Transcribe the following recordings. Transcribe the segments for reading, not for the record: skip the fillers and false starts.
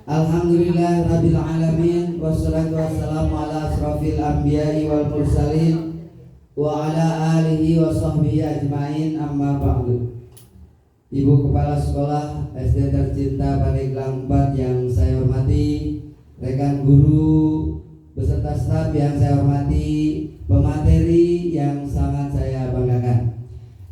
Alhamdulillah Rabbil Alamin. Wassalatu wassalamu ala asrafil anbiya'i wal mursalin wa ala alihi wa sahbihi ajma'in, amma ba'du. Ibu Kepala Sekolah SD tercinta Pandeglang 4 yang saya hormati, rekan guru beserta staf yang saya hormati, pemateri yang sangat saya banggakan.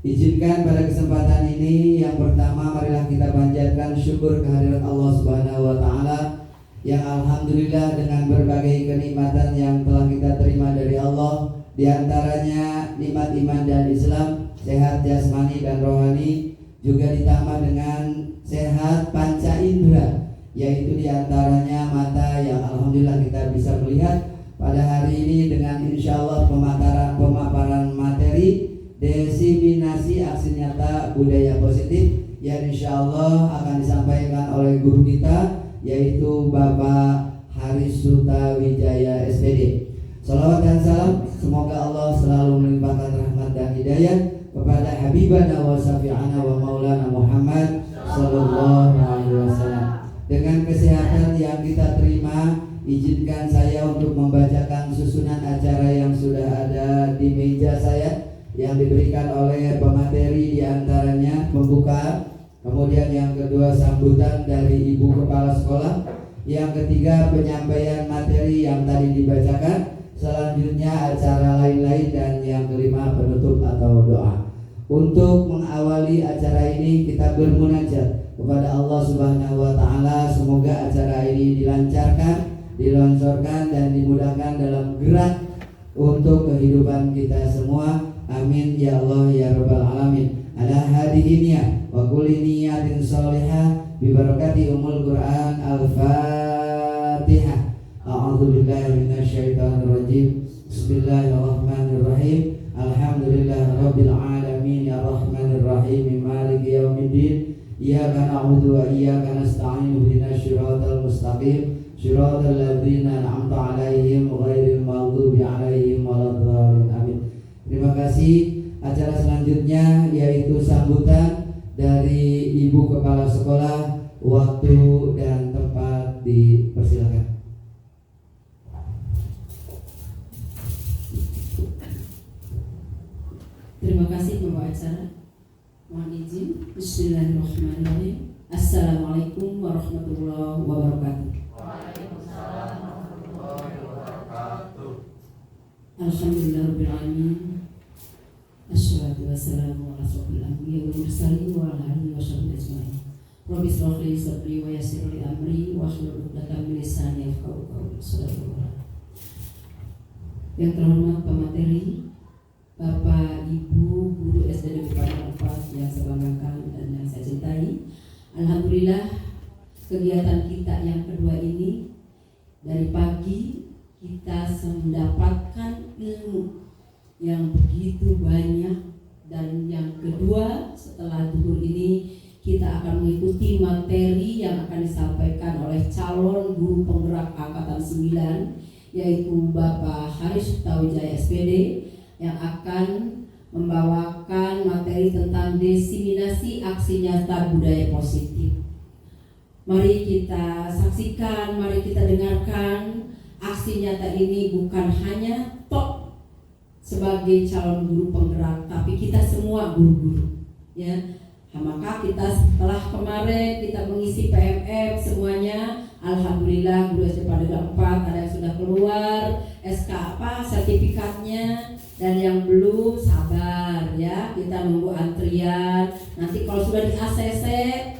Izinkan pada kesempatan ini yang pertama marilah kita panjatkan syukur kehadirat Allah Subhanahu wa taala yang alhamdulillah dengan berbagai kenikmatan yang telah kita terima dari Allah, di antaranya nikmat iman dan Islam, sehat jasmani dan rohani, juga ditambah dengan sehat panca indera, yaitu di antaranya mata yang alhamdulillah kita bisa melihat. Pada hari ini dengan insyaallah pemaparan materi diseminasi aksi nyata budaya positif yang insyaallah akan disampaikan oleh guru kita, yaitu Bapak Haris Suta Wijaya SPD. Salawat dan salam semoga Allah selalu melimpahkan rahmat dan hidayah kepada Habibana wa Syafi'ana wa Maulana Muhammad sallallahu alaihi wasallam. Dengan kesehatan yang kita terima, izinkan saya untuk membacakan susunan acara yang sudah ada di meja saya yang diberikan oleh pemateri, diantaranya pembukaan, kemudian yang kedua sambutan dari Ibu Kepala Sekolah, yang ketiga penyampaian materi yang tadi dibacakan, selanjutnya acara lain-lain, dan yang kelima penutup atau doa. Untuk mengawali acara ini kita bermunajat kepada Allah Subhanahu wa taala, semoga acara ini dilancarkan, dilonsorkan dan dimudahkan dalam gerak untuk kehidupan kita semua. Amin ya Allah ya Rabbal Alamin. Ala hadihinnya wa kulli niyatin sholihah bi barakati umul Quran. Al-Fatihah. A'udzu billahi minasyaitonir rajim. Bismillahirrahmanirrahim. Alhamdulillahirabbil alamin arrahmanir rahim maliki yaumiddin. Iyyaka na'budu wa iyyaka nasta'in ihdinas siratal mustaqim. Shiratal ladzina an'amta 'alaihim ghairil maghdubi 'alaihim waladdallin. Amin. Terima kasih. Acara selanjutnya yaitu sambutan dari Ibu Kepala Sekolah. Waktu dan tempat dipersilakan. Terima kasih pembawa acara. Mohon izin. Bismillahirrahmanirrahim. Assalamualaikum warahmatullahi wabarakatuh. Waalaikumsalam warahmatullahi wabarakatuh. Alhamdulillahirabbil alamin. Assalatu wassalamu ala asyrofil anbiya'i wal mursalin wa ala alihi washabbihi ajmain. Rabbi shrah li sadri wa yassir li amri wahlul 'uqdatam min lisani yafqahu qawli. Yang terhormat pemateri, Bapak Ibu guru SD Negeri Pandeglang 4 yang saya banggakan dan yang saya cintai. Alhamdulillah kegiatan kita yang kedua ini dari pagi kita mendapatkan ilmu yang begitu banyak, dan yang kedua setelah zuhur ini kita akan mengikuti materi yang akan disampaikan oleh calon guru penggerak angkatan 9, yaitu Bapak Haris Suta Wijaya SPD, yang akan membawakan materi tentang diseminasi aksi nyata budaya positif. Mari kita saksikan, mari kita dengarkan. Aksi nyata ini bukan hanya tok sebagai calon guru penggerak, tapi kita semua guru-guru, ya. Nah, maka kita setelah kemarin kita mengisi PMM semuanya, alhamdulillah guru SD Pandeglang 4 ada yang sudah keluar SK sertifikatnya, dan yang belum sabar ya, kita nunggu antrian. Nanti kalau sudah di ACC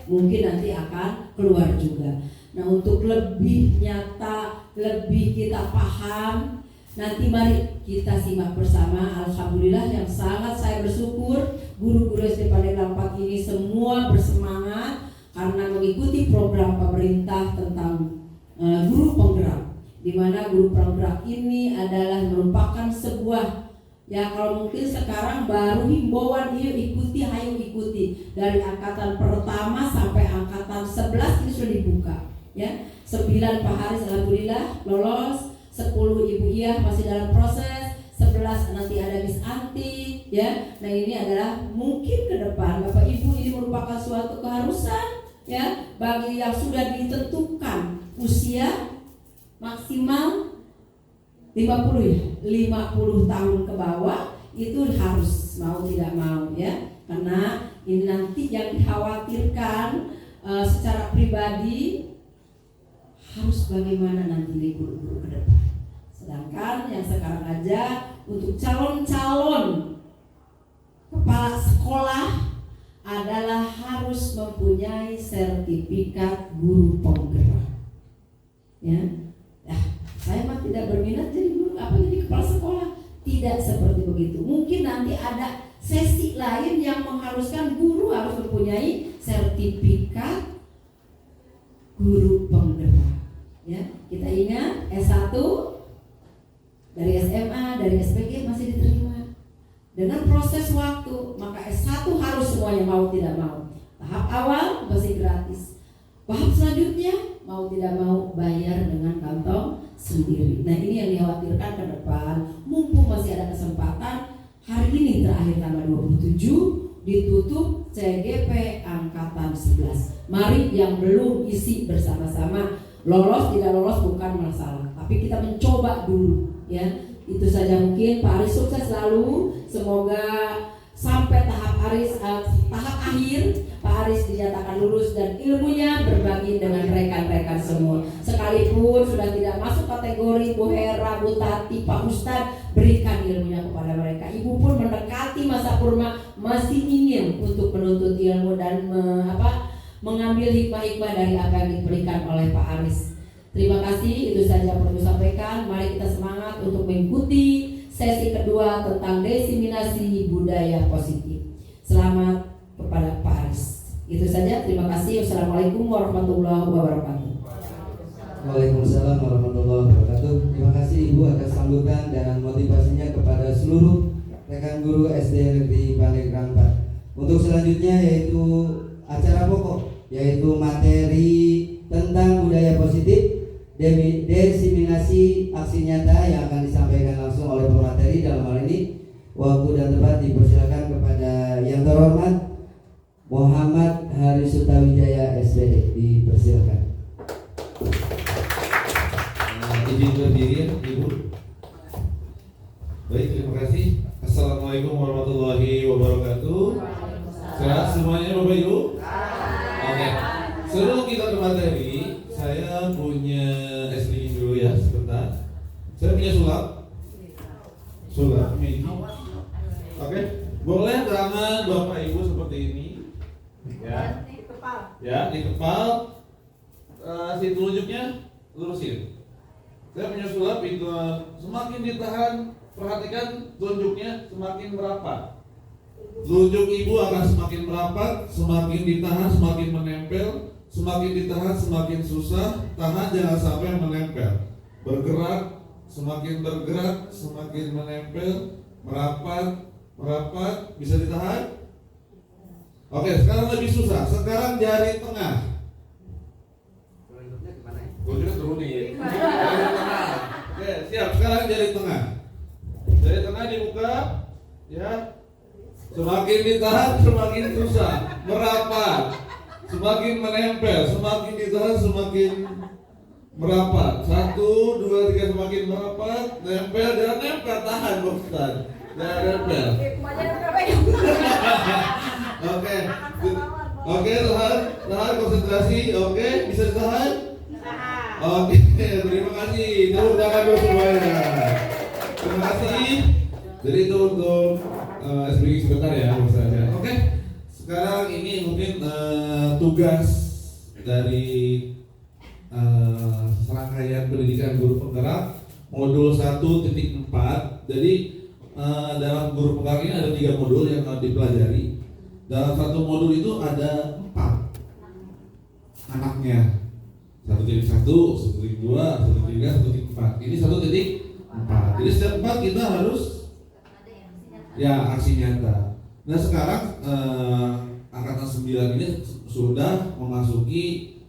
mungkin nanti akan keluar juga. Nah, untuk lebih nyata, lebih kita paham, nanti mari kita simak bersama. Alhamdulillah yang sangat saya bersyukur guru-guru SD Pandeglang 4 ini semua bersemangat karena mengikuti program pemerintah tentang guru penggerak, di mana guru penggerak ini adalah merupakan sebuah, ya kalau mungkin sekarang baru himbauan, yuk ikuti, ayo ikuti. Dari angkatan pertama sampai angkatan 11 ini sudah dibuka, ya. 9 Pak Haris alhamdulillah lolos, 10 Ibu Iyah masih dalam proses, 11 nanti ada Miss Anti, ya. Nah, ini adalah mungkin ke depan Bapak Ibu ini merupakan suatu keharusan, ya, bagi yang sudah ditentukan maksimal 50 ya, 50 tahun ke bawah itu harus mau tidak mau ya, karena ini nanti yang dikhawatirkan secara pribadi harus bagaimana nanti nih guru-guru ke depan. Sedangkan yang sekarang aja untuk calon-calon kepala sekolah adalah harus mempunyai sertifikat guru penggerak. Ya, saya mah tidak berminat jadi guru, apa jadi kepala sekolah. Tidak seperti begitu. Mungkin nanti ada sesi lain yang mengharuskan guru harus mempunyai sertifikat guru penggerak. Ya, kita ingat S1 dari SMA, dari SPG masih diterima. Dengan proses waktu, maka S1 harus semuanya mau tidak mau. Tahap awal masih gratis. Tahap selanjutnya mau tidak mau bayar dengan kantong sendiri. Nah, ini yang dikhawatirkan ke depan. Mumpung masih ada kesempatan, hari ini terakhir tanggal 27 ditutup CGP angkatan 11. Mari yang belum isi bersama-sama. Lolos tidak lolos bukan masalah, tapi kita mencoba dulu ya. Itu saja mungkin. Pak Aris sukses selalu. Semoga sampai tahap akhir Pak Aris dinyatakan lulus dan ilmunya berbagi dengan rekan-rekan semua. Sekalipun sudah tidak masuk kategori Bu Hera, Bu Tati, Pak Ustadz, berikan ilmunya kepada mereka. Ibu pun mendekati masa purma, masih ingin untuk menuntut ilmu dan mengambil hikmah-hikmah dari apa yang diberikan oleh Pak Aris. Terima kasih, itu saja perlu disampaikan. Mari kita semangat untuk mengikuti sesi kedua tentang diseminasi budaya positif. Selamat kepada Pak Aris. Itu saja, terima kasih. Wassalamualaikum warahmatullahi wabarakatuh. Waalaikumsalam warahmatullahi wabarakatuh. Terima kasih Ibu atas sambutan dan motivasinya kepada seluruh rekan guru SD Negeri Pandeglang 4. Untuk selanjutnya yaitu acara pokok, yaitu materi tentang budaya positif, diseminasi aksi nyata yang akan disampaikan langsung oleh pemateri. Dalam hal ini waktu dan tempat dipersilakan kepada yang terhormat Muhammad Harisutawijaya SPD, dipersilakan. Izin berdiri Ibu. Baik, terima kasih. Assalamualaikum warahmatullahi wabarakatuh. Sehat semuanya Bapak Ibu? Oke. Sebelum kita ke materi, saya punya SD dulu ya sebentar. Saya punya sulap. Sulap ini. Oke. Boleh tangan Bapak Ibu seperti ini. Ya. Ya, di kepal. Si telunjuknya lurusin. Saya punya sulap itu semakin ditahan, perhatikan telunjuknya semakin merapat. Telunjuk ibu akan semakin merapat, semakin ditahan semakin menempel, semakin ditahan semakin susah. Tahan jangan sampai menempel. Bergerak, semakin bergerak semakin menempel, merapat, merapat, bisa ditahan? Oke, sekarang lebih susah. Sekarang jari tengah. Telunjuknya turunin. Jari tengah. Oke, siap. Sekarang jari tengah. Jari tengah dibuka, ya. Semakin ditahan semakin susah, merapat, semakin menempel, semakin ditahan semakin merapat. 1, 2, 3 semakin merapat, nempel, jangan nempel, tahan Ustaz. Jangan nempel. Oke. Oke, tahan konsentrasi. Oke, bisa ditahan? Oke, terima kasih. Tepuk tangan dulu semuanya. Terima kasih. Jadi itu untuk SPG sebentar ya Ustaz. Oke. Sekarang ini mungkin tugas dari serangkaian pendidikan guru penggerak modul 1.4. Jadi dalam guru penggerak ini ada 3 modul yang harus dipelajari. Dalam satu modul itu ada 4 anaknya. 1.1, 1.2, 1.3, 1.4. Ini 1.4. Jadi setiap 4 kita harus ya aksi nyata. Nah sekarang angkatan 9 ini sudah memasuki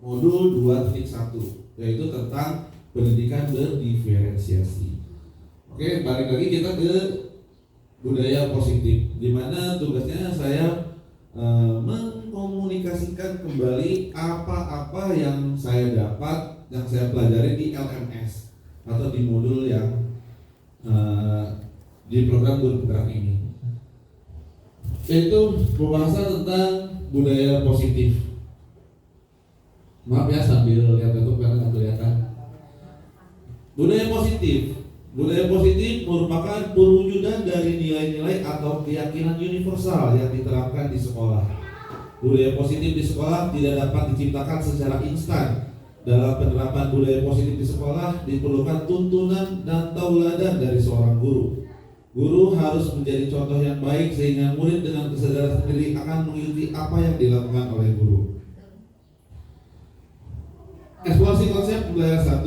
modul 2.1, yaitu tentang pendidikan berdiferensiasi. Oke, balik lagi kita ke budaya positif, di mana tugasnya saya mengkomunikasikan kembali apa-apa yang saya dapat, yang saya pelajari di LMS atau di modul yang di program guru penggerak ini, yaitu pembahasan tentang budaya positif. Maaf ya sambil lihat YouTube karena nggak kelihatan. Budaya positif merupakan perwujudan dari nilai-nilai atau keyakinan universal yang diterapkan di sekolah. Budaya positif di sekolah tidak dapat diciptakan secara instan. Dalam penerapan budaya positif di sekolah diperlukan tuntunan dan tauladan dari seorang guru. Guru harus menjadi contoh yang baik sehingga murid dengan kesadaran sendiri akan mengikuti apa yang dilakukan oleh guru. Eksplorasi konsep budaya 1.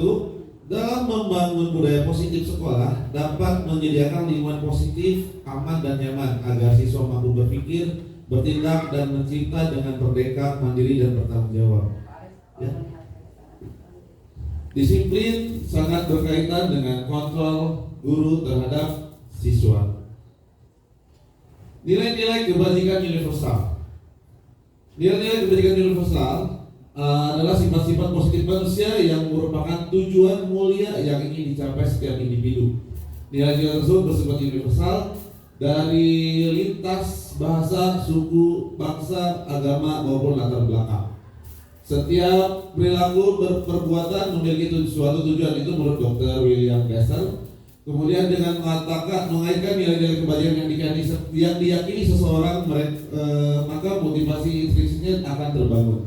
Dalam membangun budaya positif sekolah dapat menyediakan lingkungan positif, aman dan nyaman agar siswa mampu berpikir, bertindak dan mencipta dengan merdeka, mandiri dan bertanggung jawab. Ya. Disiplin sangat berkaitan dengan kontrol guru terhadap siswa. Nilai-nilai kebajikan universal. Nilai-nilai kebajikan universal adalah sifat-sifat positif manusia yang merupakan tujuan mulia yang ingin dicapai setiap individu. Nilai-nilai tersebut bersifat universal dari lintas bahasa, suku, bangsa, agama maupun latar belakang. Setiap perilaku perbuatan memiliki suatu tujuan, itu menurut Dr. William Glasser. Kemudian dengan mengaitkan nilai-nilai kebajikan yang diyakini seseorang, maka motivasi intrinsiknya akan terbangun,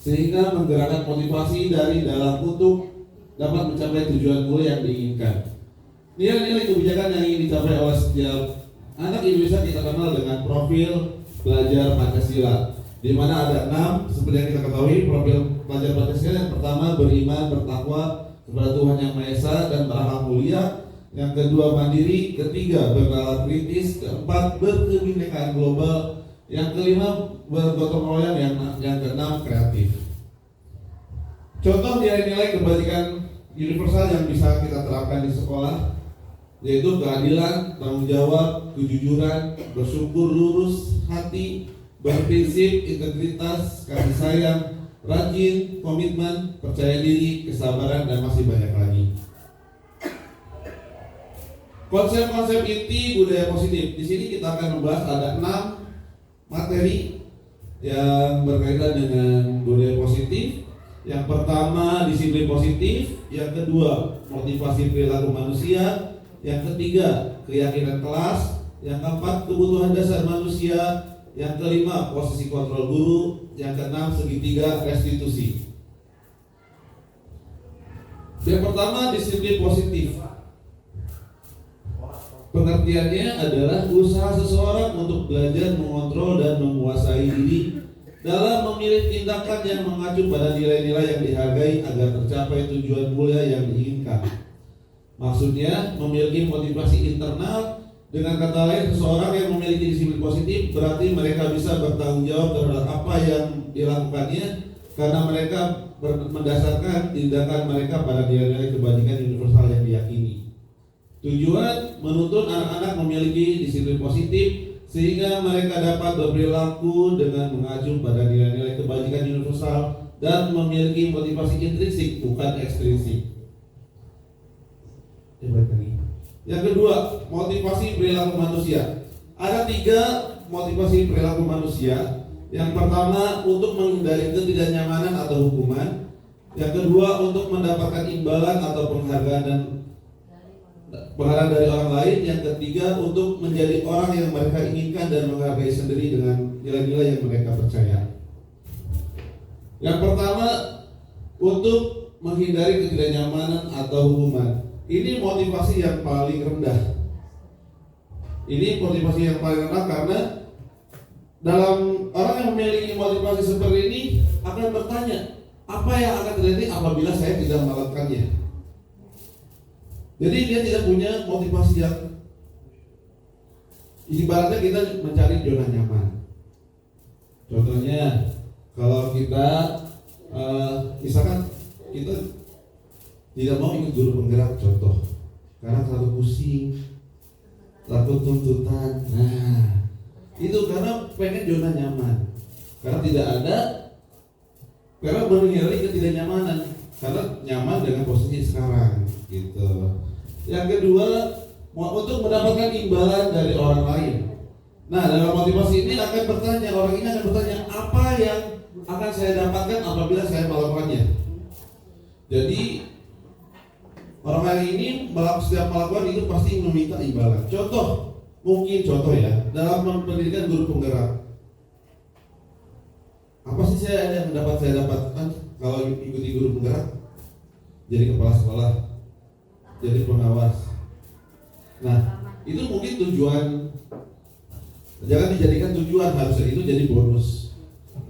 sehingga menggerakkan motivasi dari dalam untuk dapat mencapai tujuan mulia yang diinginkan. Nilai-nilai kebijakan yang ingin dicapai oleh setiap anak Indonesia kita kenal dengan profil pelajar Pancasila, di mana ada 6 seperti yang kita ketahui. Profil pelajar Pancasila yang pertama beriman, bertakwa kepada Tuhan Yang Maha Esa dan berakhlak mulia. Yang kedua mandiri, ketiga bernalar kritis, keempat berkebinekaan global, yang kelima bergotong royong, yang keenam kreatif. Contoh nilai-nilai kebajikan universal yang bisa kita terapkan di sekolah yaitu keadilan, tanggung jawab, kejujuran, bersyukur, lurus hati, berprinsip, integritas, kasih sayang, rajin, komitmen, percaya diri, kesabaran, dan masih banyak lagi. Konsep-konsep inti budaya positif. Di sini kita akan membahas ada 6 materi yang berkaitan dengan budaya positif. Yang pertama disiplin positif, yang kedua motivasi perilaku manusia, yang ketiga keyakinan kelas, yang keempat kebutuhan dasar manusia, yang kelima posisi kontrol guru, yang keenam segitiga restitusi. Yang pertama disiplin positif. Pengertiannya adalah usaha seseorang untuk belajar mengontrol dan menguasai diri dalam memilih tindakan yang mengacu pada nilai-nilai yang dihargai agar tercapai tujuan mulia yang diinginkan. Maksudnya memiliki motivasi internal. Dengan kata lain, seseorang yang memiliki disiplin positif berarti mereka bisa bertanggung jawab terhadap apa yang dilakukannya karena mereka mendasarkan tindakan mereka pada nilai-nilai kebajikan universal yang diyakini. Tujuan menuntut anak-anak memiliki disiplin positif sehingga mereka dapat berperilaku dengan mengacu pada nilai-nilai kebajikan universal dan memiliki motivasi intrinsik bukan ekstrinsik. Yang kedua, motivasi perilaku manusia. Ada 3 motivasi perilaku manusia. Yang pertama untuk menghindari ketidaknyamanan atau hukuman. Yang kedua untuk mendapatkan imbalan atau penghargaan dari orang lain. Yang ketiga untuk menjadi orang yang mereka inginkan dan menghargai sendiri dengan nilai-nilai yang mereka percaya. Yang pertama untuk menghindari ketidaknyamanan atau hukuman. Ini motivasi yang paling rendah. Ini motivasi yang paling rendah karena dalam orang yang memiliki motivasi seperti ini akan bertanya, apa yang akan terjadi apabila saya tidak melakukannya? Jadi dia tidak punya motivasi yang ibaratnya kita mencari zona nyaman. Contohnya kalau kita misalkan kita tidak mau ikut guru penggerak contoh karena terlalu pusing, takut tuntutan. Nah, itu karena pengen zona nyaman. karena tidak ada, karena menghindari ketidaknyamanan, karena nyaman dengan posisi sekarang gitu. Yang kedua, untuk mendapatkan imbalan dari orang lain. Nah, dalam motivasi ini orang ini akan bertanya apa yang akan saya dapatkan apabila saya melakukannya. Jadi orang lain ini setiap melakukan itu pasti meminta imbalan. Mungkin contoh ya, dalam pendidikan guru penggerak. Apa sih yang saya dapatkan kalau ikuti guru penggerak? Jadi kepala sekolah, jadi pengawas. Nah, itu mungkin tujuan. Jangan dijadikan tujuan, harusnya itu jadi bonus.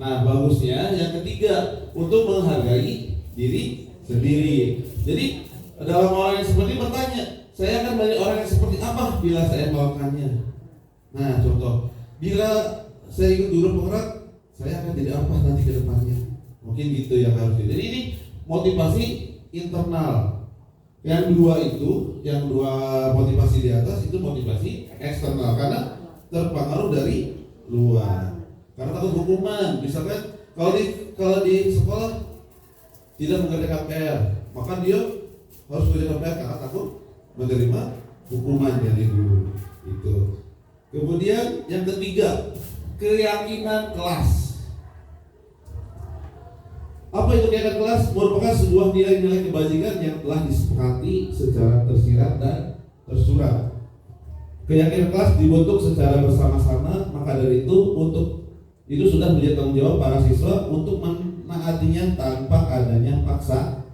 Nah, bagusnya yang ketiga, untuk menghargai diri sendiri. Jadi dalam orang yang seperti bertanya, saya akan menjadi orang yang seperti apa bila saya melakukannya. Nah, contoh, bila saya ikut guru penggerak, saya akan jadi apa nanti ke depannya. Mungkin gitu yang harus. Jadi ini motivasi internal. Yang dua motivasi di atas itu motivasi eksternal, karena terpengaruh dari luar. Karena takut hukuman. Misalkan kalau di sekolah tidak mengerjakan PR, maka dia harus mengerjakan PR karena takut menerima hukuman dari guru. Itu. Kemudian yang ketiga, keyakinan kelas. Apa itu keyakinan kelas? Merupakan sebuah nilai-nilai kebajikan yang telah disepakati secara tersirat dan tersurat. Keyakinan kelas dibentuk secara bersama-sama, maka dari itu sudah menjadi tanggung jawab para siswa untuk menaatinya tanpa adanya paksaan.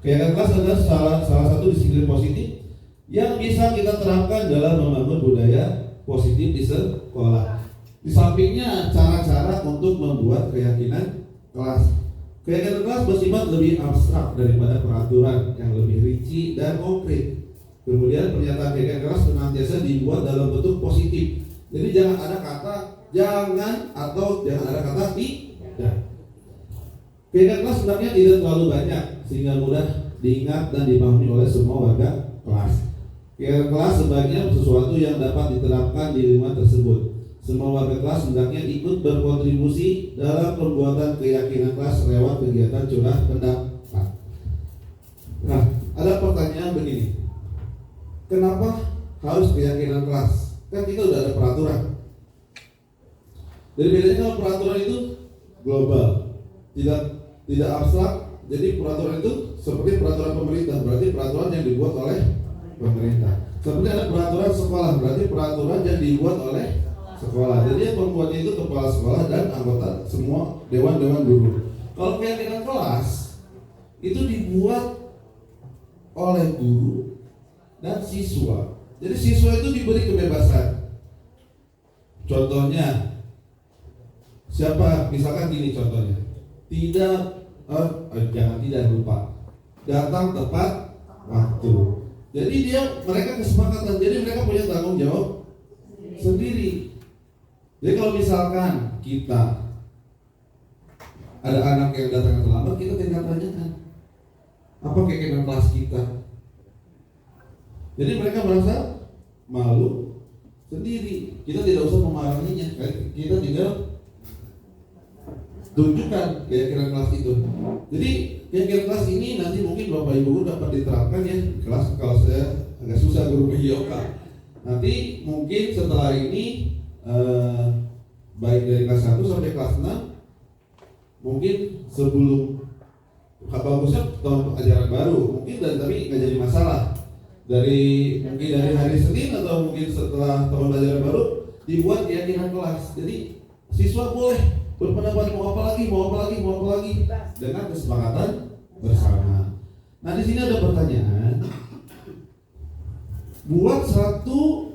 Keyakinan kelas adalah salah satu disiplin positif yang bisa kita terapkan dalam membangun budaya positif di sekolah. Di sampingnya cara-cara untuk membuat keyakinan kelas. Keyakinan kelas bersifat lebih abstrak daripada peraturan yang lebih rinci dan konkret. Kemudian pernyataan keyakinan kelas senantiasa dibuat dalam bentuk positif. Jadi jangan ada kata jangan atau jangan ada kata tidak. Keyakinan kelas sebenarnya tidak terlalu banyak sehingga mudah diingat dan dipahami oleh semua warga kelas. Keyakinan kelas sebaiknya sesuatu yang dapat diterapkan di lingkungan tersebut. Semua warga kelas hendaknya ikut berkontribusi dalam pembuatan keyakinan kelas lewat kegiatan curah pendapat. Nah, ada pertanyaan begini. Kenapa harus keyakinan kelas? Kan kita udah ada peraturan. Jadi bedanya kalau peraturan itu global, tidak abstrak. Jadi peraturan itu seperti peraturan pemerintah, berarti peraturan yang dibuat oleh pemerintah. Seperti ada peraturan sekolah, berarti peraturan yang dibuat oleh sekolah. Jadi yang pembuatnya itu kepala sekolah dan anggota semua dewan guru. Kalau keyakinan kelas itu dibuat oleh guru dan siswa. Jadi siswa itu diberi kebebasan. Contohnya siapa? Misalkan gini contohnya. Tidak lupa. Datang tepat waktu. Jadi mereka kesepakatan. Jadi mereka punya tanggung jawab sendiri. Jadi kalau misalkan kita ada anak yang datang terlambat, kita tinggal tanyakan apa keyakinan kelas kita. Jadi mereka merasa malu sendiri. Kita tidak usah memarahinya. Kita tinggal tunjukkan keyakinan kelas itu. Jadi keyakinan kelas ini nanti mungkin Bapak Ibu guru dapat diterapkan ya di kelas. Kalau saya agak susah guru PJOK. Nanti mungkin setelah ini baik dari kelas 1 sampai kelas 6 mungkin sebelum bagusnya tahun ajaran baru mungkin tapi nggak jadi masalah. Mungkin dari hari Senin atau mungkin setelah tahun ajaran baru dibuat keyakinan kelas. Jadi siswa boleh berpendapat mau apa lagi dengan kesepakatan bersama. Nah di sini ada pertanyaan. Buat satu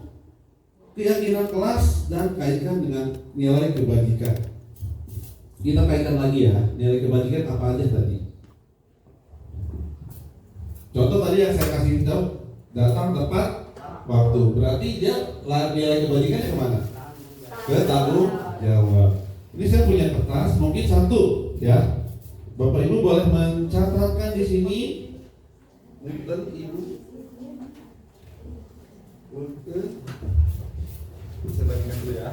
keyakinan kelas dan kaitkan dengan nilai kebajikan. Kita kaitkan lagi ya, nilai kebajikan apa aja tadi. Contoh tadi yang saya kasih tahu, datang tepat waktu. Berarti dia nilai kebajikannya kemana? Ke tanggung jawab. Ini saya punya kertas, mungkin satu ya. Bapak Ibu boleh mencatatkan di sini. Punten Ibu. Punten. Saya bandingkan dulu ya.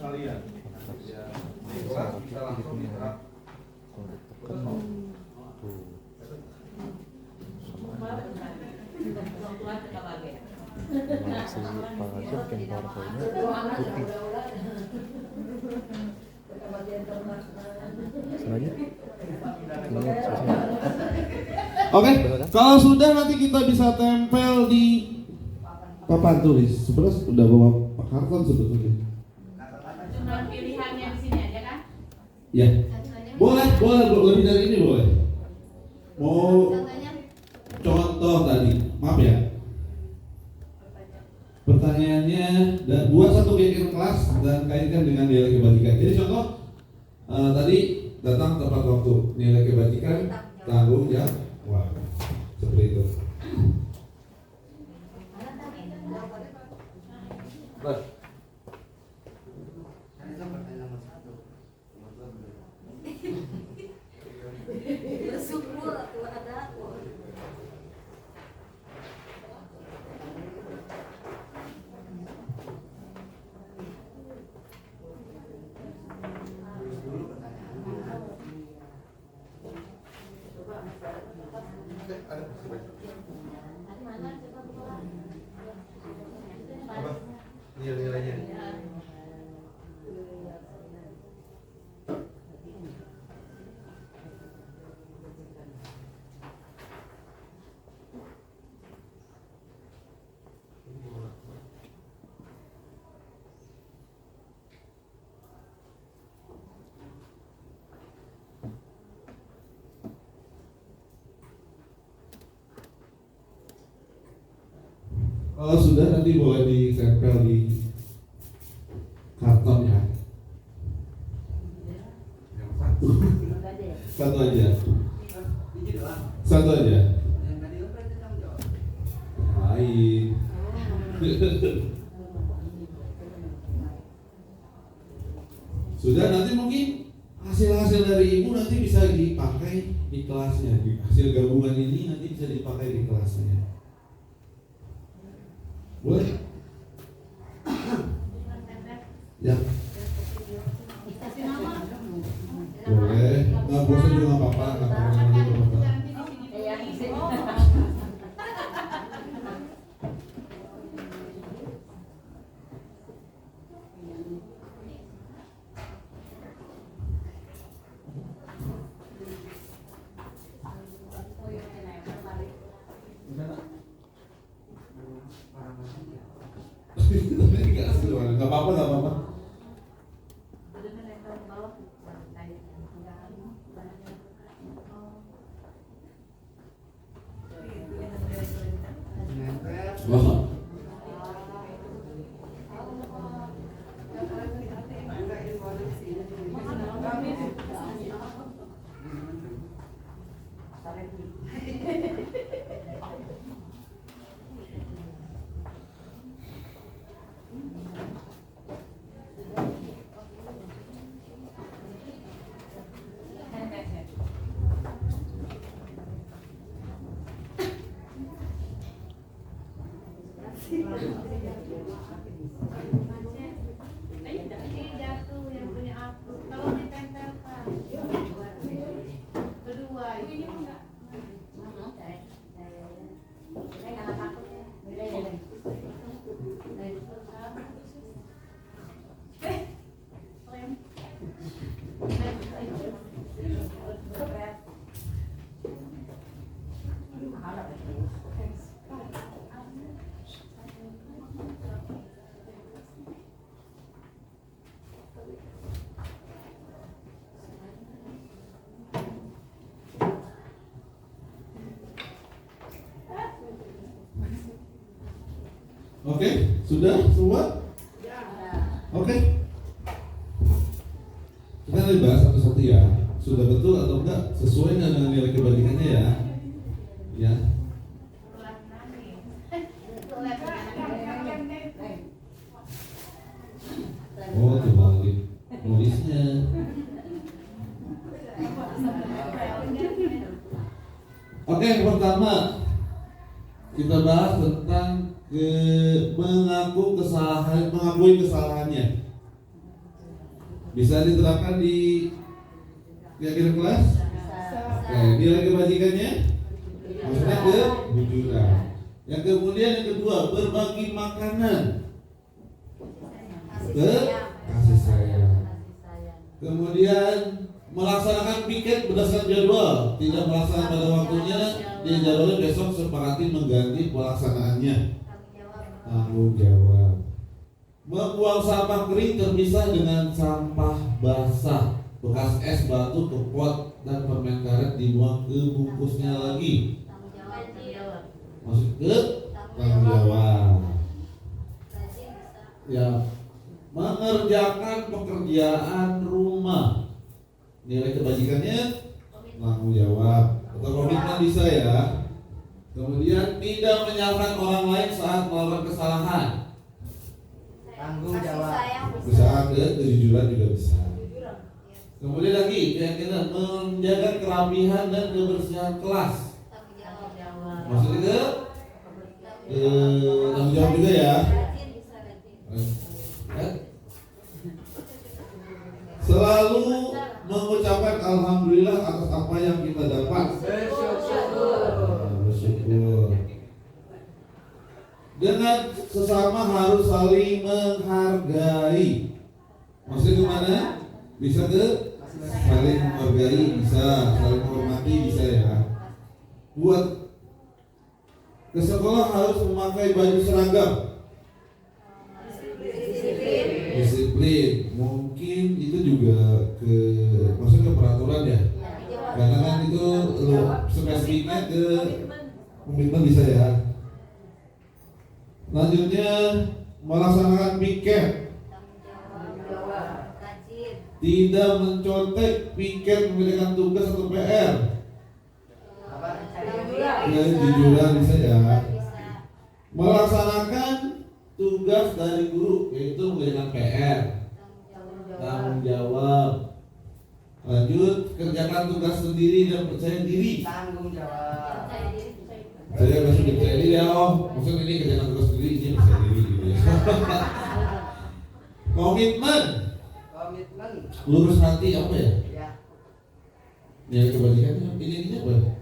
kalian. Ya, baiklah, kita langsung diterap. Oke, kalau sudah nanti kita bisa tempel di papan tulis. Sebenarnya udah bawa karton sebetulnya. Cuma pilihannya di sini aja kan? Ya, boleh, lebih dari ini boleh. Mau contoh tadi, maaf ya. Pertanyaannya, dan buat satu geger kelas dan kaitkan dengan nilai kebajikan. Jadi contoh tadi datang tepat waktu, nilai kebajikan tanggung jawab. Wah, seperti itu. Baik. Apa? Nilai-nilainya. Kalau sudah nanti boleh ditempel di karton ya. Yang satu aja. Satu aja. Lain. Sudah, nanti mungkin hasil-hasil dari ibu nanti bisa dipakai di kelasnya. Hasil gabungan ini nanti bisa dipakai di kelasnya. Boleh? Ya. Boleh. Nggak bosan juga nggak apa-apa. Nggak apa-apa. Nggak apa-apa. Wah. Oke, sudah semua? Oke. Kita nanti bahas satu-satu ya. Sudah betul atau enggak sesuai dengan nilai kebajikannya ya. Ya. Oh, terbalik nulisnya. Oke, yang pertama kita bahas tentang mengakui kesalahannya. Bisa diterapkan di keyakinan kelas? Nilai kebajikannya? Maksudnya kejujuran. Yang kemudian yang kedua, berbagi makanan. Kasih sayang. Kemudian melaksanakan piket berdasarkan jadwal, tidak melaksanakan pada waktunya, dijadwalkan besok sepakati mengganti pelaksanaannya. Tanggung jawab. Membuang sampah kering terpisah dengan sampah basah. Bekas es, batu, kepot, dan permen karet dibuang ke bungkusnya lagi. Masuk ke tanggung jawab. Ya, mengerjakan pekerjaan rumah. Nilai kebajikannya tanggung jawab atau komitmen bisa ya. Kemudian tidak menyalahkan orang lain saat melakukan kesalahan. Tanggung jawab. Bisa kejujuran juga bisa. Kemudian lagi keyakinan menjaga kerapihan dan kebersihan kelas. Maksudnya tanggung jawab juga ya. Selalu mengucapkan alhamdulillah atas apa yang kita dapat. Bersyukur. Dengan sesama harus saling menghargai. Maksudnya kemana? Bisa ke saling menghargai, bisa saling menghormati, bisa ya. Buat ke sekolah harus memakai baju seragam. Disiplin. Mungkin itu juga maksudnya ke peraturan ya. Karena kan itu spesifiknya ke komitmen bisa ya. Selanjutnya melaksanakan piket. Tidak mencontek piket memberikan tugas atau PR. Kejujuran bisa ya. Melaksanakan tugas dari guru, yaitu memberikan PR. Tanggung jawab. Lanjut, kerjakan tugas sendiri dan percaya diri. Tanggung jawab. Saya masih percaya diri ya. Maksudnya ini kerjakan tugas sendiri, ini percaya diri gitu ya. Komitmen. Lurus hati apa ya? Nilai kebajikan ini apa?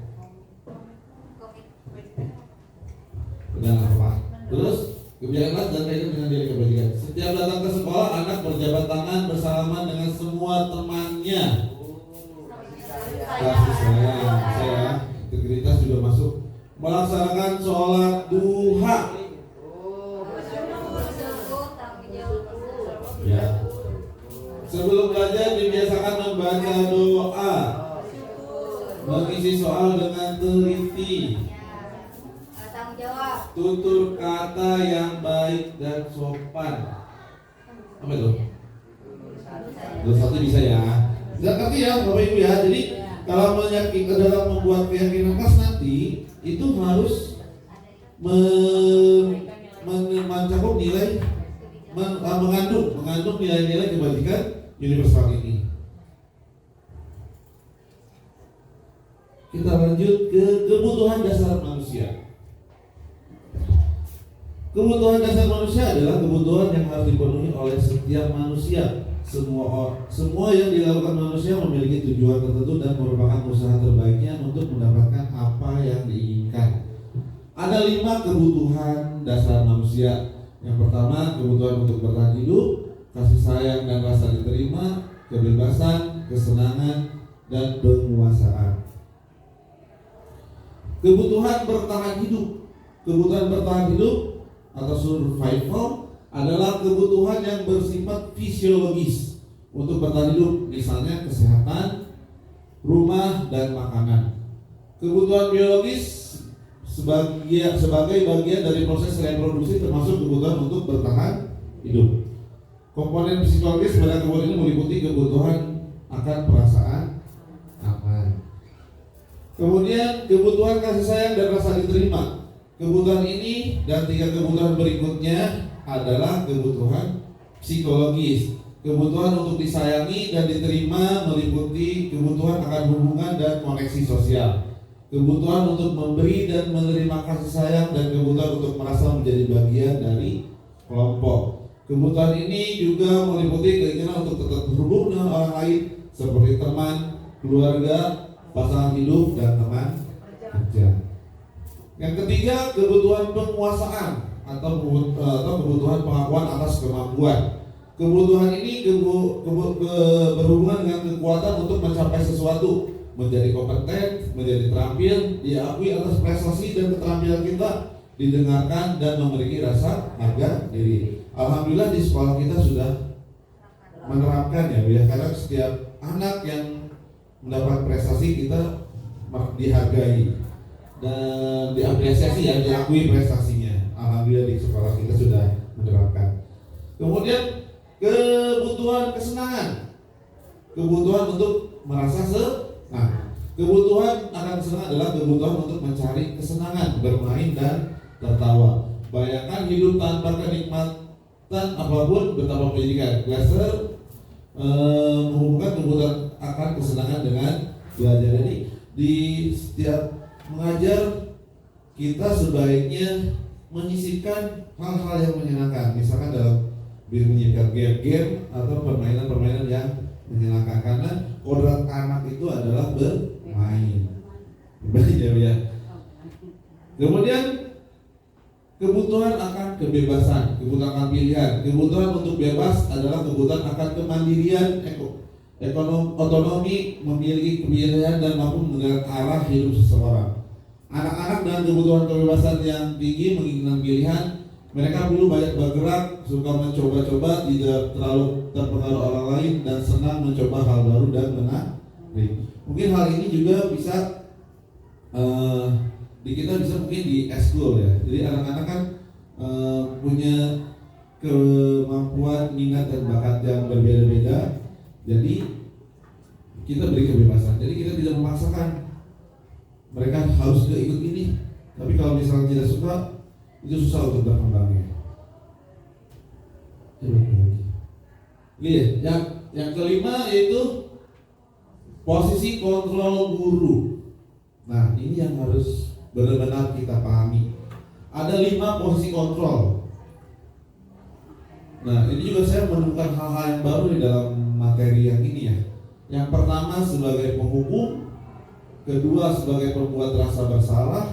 Udah apa? Terus kebijakan dan kaitan dengan nilai kebajikan. Setiap datang ke sekolah, anak berjabat tangan bersalaman dengan semua temannya. Kasih sayang, saya integritas juga masuk. Melaksanakan sholat duha. Ya. Sebelum belajar dibiasakan membaca doa, mengisi soal dengan teliti, tutur kata yang baik dan sopan. Apa itu? Terus satu bisa ya. Tidak ngerti ya Bapak Ibu ya. Jadi kalau dalam membuat keyakinan kelas nanti itu harus mencakup nilai, mengandung nilai-nilai kebajikan universal ini. Kita lanjut ke kebutuhan dasar manusia. Kebutuhan dasar manusia adalah kebutuhan yang harus dipenuhi oleh setiap manusia. Semua yang dilakukan manusia memiliki tujuan tertentu dan merupakan usaha terbaiknya untuk mendapatkan apa yang diinginkan. Ada 5 kebutuhan dasar manusia. Yang pertama, kebutuhan untuk bertahan hidup, kasih sayang dan rasa diterima, kebebasan, kesenangan, dan penguasaan. Kebutuhan bertahan hidup. Kebutuhan bertahan hidup atau survival adalah kebutuhan yang bersifat fisiologis untuk bertahan hidup, misalnya kesehatan, rumah, dan makanan. Kebutuhan biologis sebagai bagian dari proses reproduksi termasuk kebutuhan untuk bertahan hidup. Komponen psikologis pada kebutuhan ini meliputi kebutuhan akan perasaan aman. Kemudian kebutuhan kasih sayang dan rasa diterima. Kebutuhan ini dan 3 kebutuhan berikutnya adalah kebutuhan psikologis. Kebutuhan untuk disayangi dan diterima meliputi kebutuhan akan hubungan dan koneksi sosial. Kebutuhan untuk memberi dan menerima kasih sayang dan kebutuhan untuk merasa menjadi bagian dari kelompok. Kebutuhan ini juga meliputi keinginan untuk tetap berhubung dengan orang lain seperti teman, keluarga, pasangan hidup, dan teman kerja. Yang ketiga, kebutuhan penguasaan atau kebutuhan pengakuan atas kemampuan. Kebutuhan ini berhubungan dengan kekuatan untuk mencapai sesuatu, menjadi kompeten, menjadi terampil, diakui atas prestasi dan keterampilan kita, didengarkan dan memiliki rasa harga diri. Alhamdulillah di sekolah kita sudah menerapkan ya, karena setiap anak yang mendapat prestasi kita dihargai dan diapresiasi ya, diakui prestasinya. Alhamdulillah di sekolah kita sudah menerapkan. Kemudian kebutuhan kesenangan, kebutuhan untuk merasa senang. Kebutuhan akan kesenangan adalah kebutuhan untuk mencari kesenangan, bermain dan tertawa. Bayangkan hidup tanpa kenikmatan apapun betapa pendidikan. Glaser menghubungkan kebutuhan akan kesenangan dengan belajar. Jadi di setiap mengajar kita sebaiknya menyisipkan hal-hal yang menyenangkan. Misalkan dalam menyisipkan game-game atau permainan-permainan yang menyenangkan, karena kodrat anak itu adalah bermain. Belajar ya. Kemudian kebutuhan akan kebebasan, kebutuhan akan pilihan. Kebutuhan untuk bebas adalah kebutuhan akan kemandirian, otonomi, memiliki pilihan dan mampu menentukan arah hidup seseorang. Anak-anak dengan kebutuhan kebebasan yang tinggi, menginginkan pilihan, mereka perlu banyak bergerak, suka mencoba-coba, tidak terlalu terpengaruh orang lain, dan senang mencoba hal baru dan menarik. Mungkin hal ini juga bisa di kita bisa mungkin di eskul ya. Jadi anak-anak kan punya kemampuan, minat dan bakat yang berbeda-beda. Jadi kita beri kebebasan. Jadi kita tidak memaksakan mereka harus ikut ini. Tapi kalau misalnya tidak suka, itu susah untuk berkembangnya. Ini yang kelima yaitu posisi kontrol guru. Nah ini yang harus benar-benar kita pahami. Ada 5 posisi kontrol. Nah ini juga saya menemukan hal-hal yang baru di dalam materi yang ini ya. Yang pertama sebagai penghukum, kedua sebagai pembuat rasa bersalah,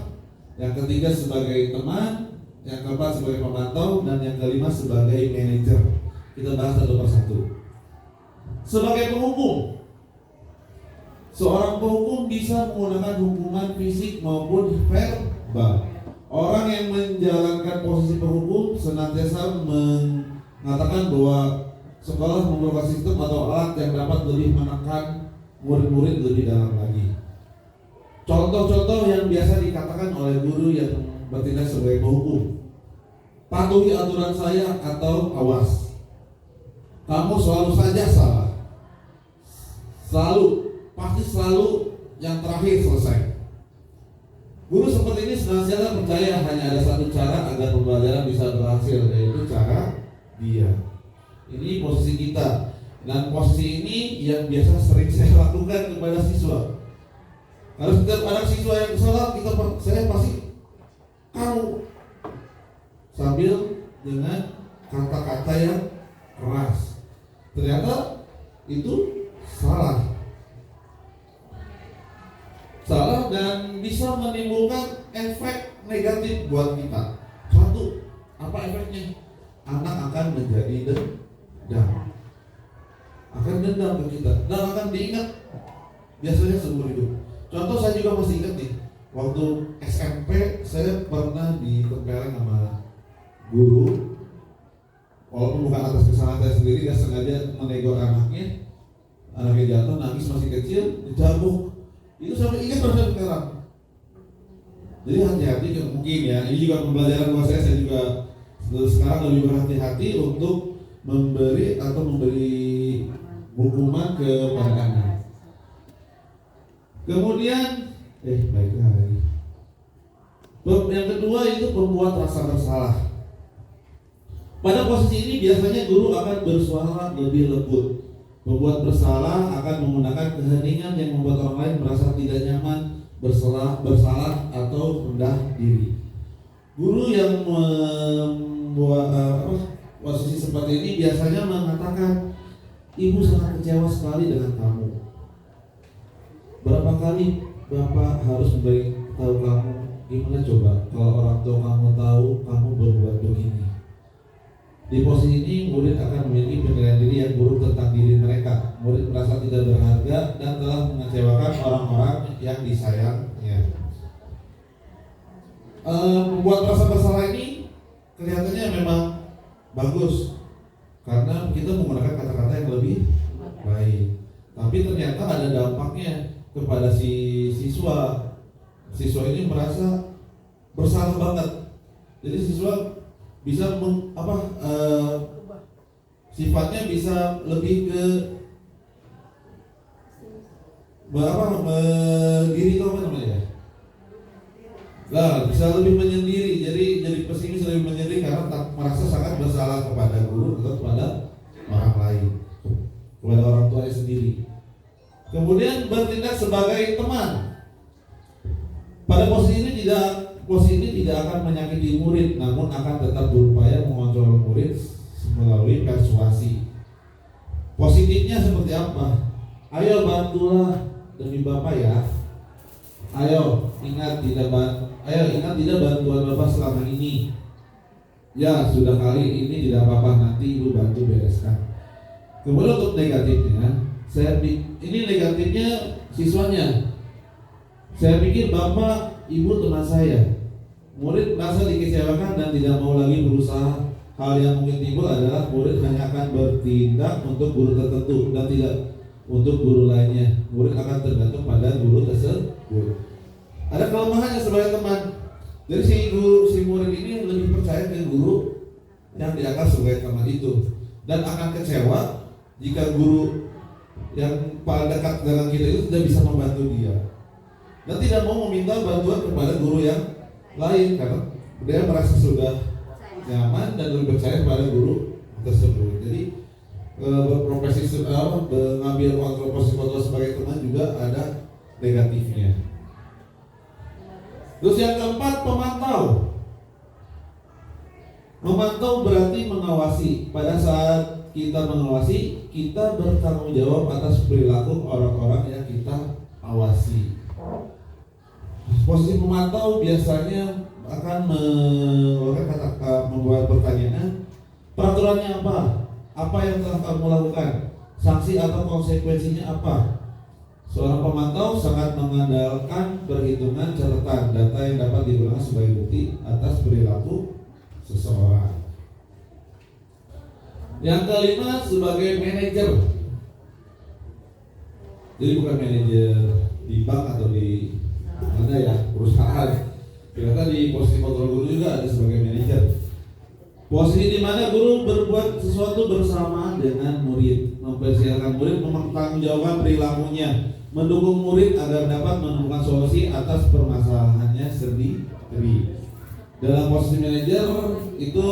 yang ketiga sebagai teman, yang keempat sebagai pemantau, dan yang kelima sebagai manajer. Kita bahas satu persatu. Sebagai penghukum, seorang penghukum bisa menggunakan hukuman fisik maupun verbal. Orang yang menjalankan posisi penghukum senantiasa mengatakan bahwa sekolah memerlukan sistem atau alat yang dapat lebih menekan murid-murid lebih dalam lagi. Contoh-contoh yang biasa dikatakan oleh guru yang bertindak sebagai penghukum: patuhi aturan saya atau awas. Kamu selalu saja salah. Pasti selalu yang terakhir selesai. Guru seperti ini senantiasa percaya hanya ada satu cara agar pembelajaran bisa berhasil, yaitu cara dia. Ini posisi kita, dan posisi ini yang biasa sering saya lakukan kepada siswa. Kalau setiap ada siswa yang salah, saya pasti kamu, sambil dengan kata-kata yang keras. Ternyata itu salah dan bisa menimbulkan efek negatif buat kita. Satu, apa efeknya? Anak akan menjadi dendam, akan dendam ke kita dan akan diingat biasanya seumur hidup. Contoh saya juga masih ingat nih, waktu SMP saya pernah ditempelin sama guru. Walaupun bukan atas kesalahan saya sendiri, dia sengaja menegur anaknya jatuh, nangis masih kecil, dicambuk. Itu sampai ingat sampai sekarang. Jadi hati-hati mungkin ya. Ini juga pembelajaran buat saya juga sekarang lebih berhati-hati untuk memberi hukuman kepada anak. Kemudian yang kedua itu membuat rasa bersalah. Pada posisi ini biasanya guru akan bersuara lebih lembut. Membuat bersalah akan menggunakan keheningan yang membuat orang lain merasa tidak nyaman, bersalah atau rendah diri. Guru yang posisi seperti ini biasanya mengatakan, ibu sangat kecewa sekali dengan kamu. Berapa kali Bapak harus memberitahu kamu, gimana coba kalau orang tua kamu tahu kamu berbuat begini. Di posisi ini murid akan memiliki penilaian diri yang buruk tentang diri mereka. Murid merasa tidak berharga dan telah mengecewakan orang-orang yang disayangnya. Membuat rasa bersalah ini kelihatannya memang bagus karena kita menggunakan kata-kata yang lebih baik. Tapi ternyata ada dampaknya kepada si siswa. Siswa ini merasa bersalah banget. Jadi siswa bisa sifatnya bisa lebih ke diri itu apa namanya? Nah, bisa lebih menyendiri. Jadi pesimis, lebih menyendiri karena merasa sangat bersalah kepada guru atau kepada orang lain, kepada orang tuanya sendiri. Kemudian bertindak sebagai teman. Pada posisi ini tidak akan menyakiti murid, namun akan tetap berupaya mengontrol murid melalui persuasi. Positifnya seperti apa? Ayo bantulah demi Bapak ya. Ayo ingat tidak bantuan Bapak selama ini. Ya sudah kali ini tidak apa-apa, nanti Ibu bantu bereskan. Kemudian untuk negatifnya, ini negatifnya siswanya. Saya pikir Bapak, Ibu teman saya. Murid merasa dikecewakan dan tidak mau lagi berusaha. Hal yang mungkin timbul adalah murid hanya akan bertindak untuk guru tertentu dan tidak untuk guru lainnya. Murid akan tergantung pada guru tersebut. Ada kelemahannya sebagai teman. Jadi si murid ini lebih percaya ke guru yang dianggap sebagai teman itu, dan akan kecewa jika guru yang paling dekat dengan kita itu tidak bisa membantu dia, dan tidak mau meminta bantuan kepada guru yang lain karena dia merasa sudah nyaman dan lebih percaya pada guru tersebut. Jadi mengambil kontrol sebagai teman juga ada negatifnya. Terus yang keempat, pemantau. Memantau berarti mengawasi. Pada saat kita mengawasi, kita bertanggung jawab atas perilaku orang-orang yang kita awasi. Posisi pemantau biasanya akan membuat pertanyaan, peraturannya apa? Apa yang telah kamu lakukan? Sanksi atau konsekuensinya apa? Seorang pemantau sangat mengandalkan perhitungan catatan data yang dapat digunakan sebagai bukti atas perilaku seseorang. Yang kelima, sebagai manajer. Jadi bukan manajer di bank atau di mana ya, perusahaan. Ternyata di posisi kontrol guru juga ada sebagai manajer. Posisi di mana guru berbuat sesuatu bersama dengan murid, mempersiapkan murid, mempertanggungjawabkan perilakunya, mendukung murid agar dapat menemukan solusi atas permasalahannya sendiri. Dalam posisi manajer itu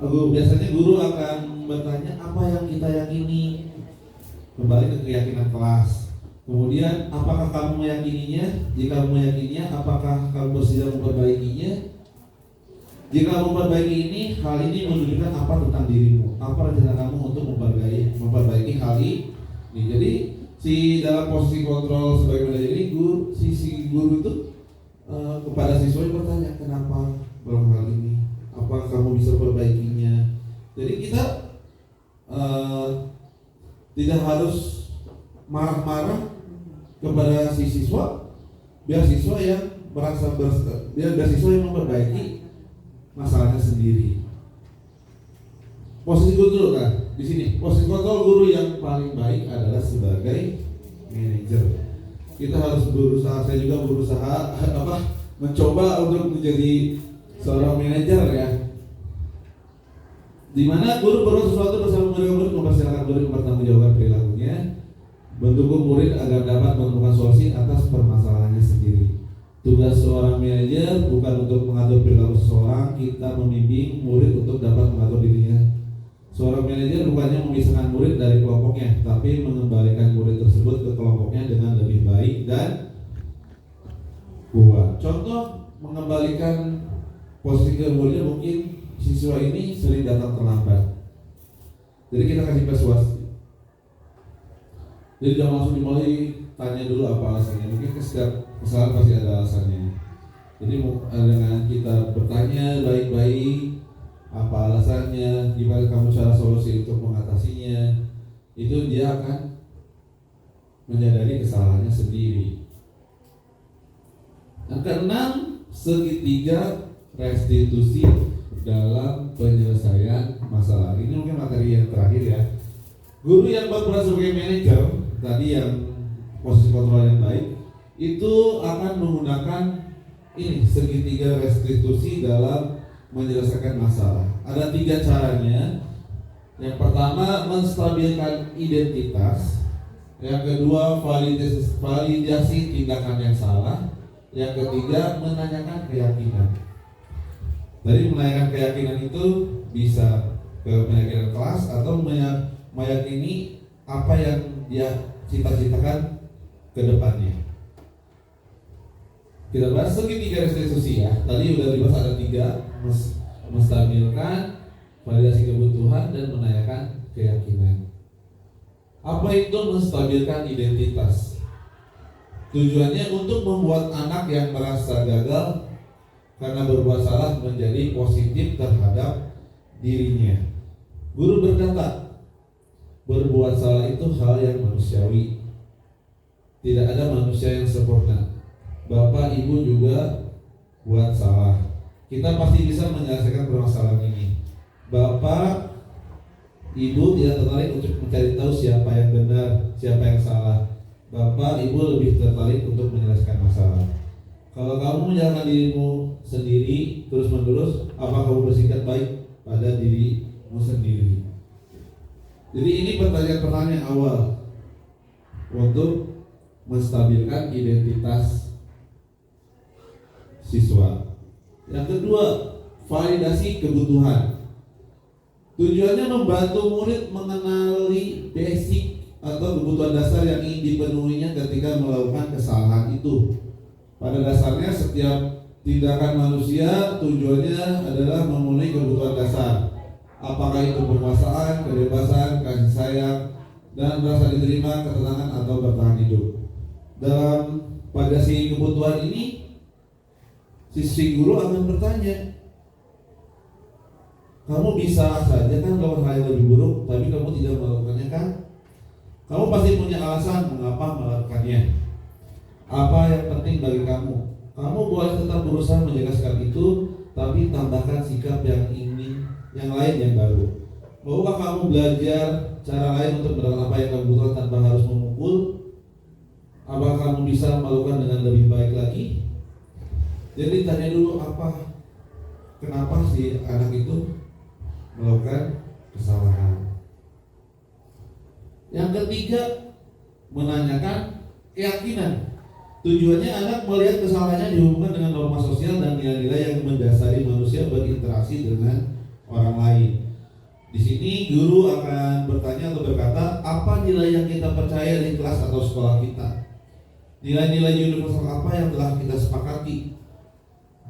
biasanya guru akan bertanya apa yang kita yakini, kembali ke keyakinan kelas. Kemudian apakah kamu meyakininya? Jika kamu meyakininya, apakah kamu bersedia memperbaikinya? Jika memperbaiki ini, hal ini menunjukkan apa tentang dirimu, apa rencana kamu untuk memperbaiki hal ini. Jadi dalam posisi kontrol sebagai manajer ini, si guru itu kepada siswa bertanya kenapa dalam hal ini, apa kamu bisa perbaikinya. Jadi kita tidak harus marah-marah kepada si siswa, biar siswa yang biar siswa yang memperbaiki masalahnya sendiri. Posisi guru dulu kan di sini. Posisi kontrol guru yang paling baik adalah sebagai manajer. Kita harus berusaha, saya juga berusaha mencoba untuk menjadi seorang manajer ya. Di mana guru berbuat sesuatu bersama murid, mempersilahkan murid mempertanggungjawabkan perilakunya, mendukung murid agar dapat menemukan solusi atas permasalahannya sendiri. Tugas seorang manajer bukan untuk mengatur perilaku seseorang, kita membimbing murid untuk dapat mengatur dirinya. Seorang manajer bukannya memisahkan murid dari kelompoknya, tapi mengembalikan murid tersebut ke kelompoknya dengan lebih baik dan kuat. Contoh mengembalikan posisi ke muridnya mungkin siswa ini sering datang terlambat. Jadi kita kasih persuasi. Jadi jangan langsung dimulai, tanya dulu apa alasannya. Mungkin setiap kesalahan pasti ada alasannya. Jadi dengan kita bertanya baik-baik apa alasannya, gimana kamu cara solusi untuk mengatasinya, itu dia akan menyadari kesalahannya sendiri. Yang keenam, segitiga restitusi dalam penyelesaian masalah. Ini mungkin materi yang terakhir ya. Guru yang berperan sebagai manajer tadi yang posisi kontrol yang baik itu akan menggunakan ini segitiga restitusi dalam menyelesaikan masalah. Ada 3 caranya. Yang pertama, menstabilkan identitas. Yang kedua, validasi tindakan yang salah. Yang ketiga, menanyakan keyakinan. Dari menanyakan keyakinan itu bisa ke keyakinan kelas atau meyakini apa yang dia cita-citakan ke depannya. Kita bahas segitiga restitusi ya. Tadi udah dibahas ada 3, menstabilkan, validasi kebutuhan, dan menanyakan keyakinan. Apa itu menstabilkan identitas? Tujuannya untuk membuat anak yang merasa gagal karena berbuat salah menjadi positif terhadap dirinya. Guru berkata, berbuat salah itu hal yang manusiawi. Tidak ada manusia yang sempurna. Bapak, ibu juga buat salah. Kita pasti bisa menyelesaikan permasalahan ini. Bapak, ibu tidak tertarik untuk mencari tahu siapa yang benar, siapa yang salah. Bapak, ibu lebih tertarik untuk menyelesaikan masalah. Kalau kamu menjalankan dirimu sendiri terus-menerus, apa kamu bersikap baik pada dirimu sendiri? Jadi ini pertanyaan-pertanyaan awal untuk menstabilkan identitas siswa. Yang kedua, validasi kebutuhan. Tujuannya membantu murid mengenali basic atau kebutuhan dasar yang ingin dipenuhinya ketika melakukan kesalahan itu. Pada dasarnya setiap tindakan manusia tujuannya adalah memenuhi kebutuhan dasar. Apakah itu penguasaan, kebebasan, kasih sayang, dan rasa diterima, ketenangan, atau bertahan hidup. Dalam validasi kebutuhan ini, si guru akan bertanya, kamu bisa saja kan melakukan hal yang lebih buruk, tapi kamu tidak melakukannya kan? Kamu pasti punya alasan mengapa melakukannya. Apa yang penting bagi kamu? Kamu boleh tetap berusaha menjaga sikap itu, tapi tambahkan sikap yang lain yang baru. Maukah kamu belajar cara lain untuk mendapatkan apa yang kamu butuhkan tanpa harus memukul? Apakah kamu bisa melakukan dengan lebih baik lagi? Jadi tanya dulu kenapa si anak itu melakukan kesalahan. Yang ketiga, menanyakan keyakinan. Tujuannya anak melihat kesalahannya dihubungkan dengan norma sosial dan nilai-nilai yang mendasari manusia berinteraksi dengan orang lain. Di sini guru akan bertanya atau berkata, apa nilai yang kita percaya di kelas atau sekolah kita? Nilai-nilai universal apa yang telah kita sepakati?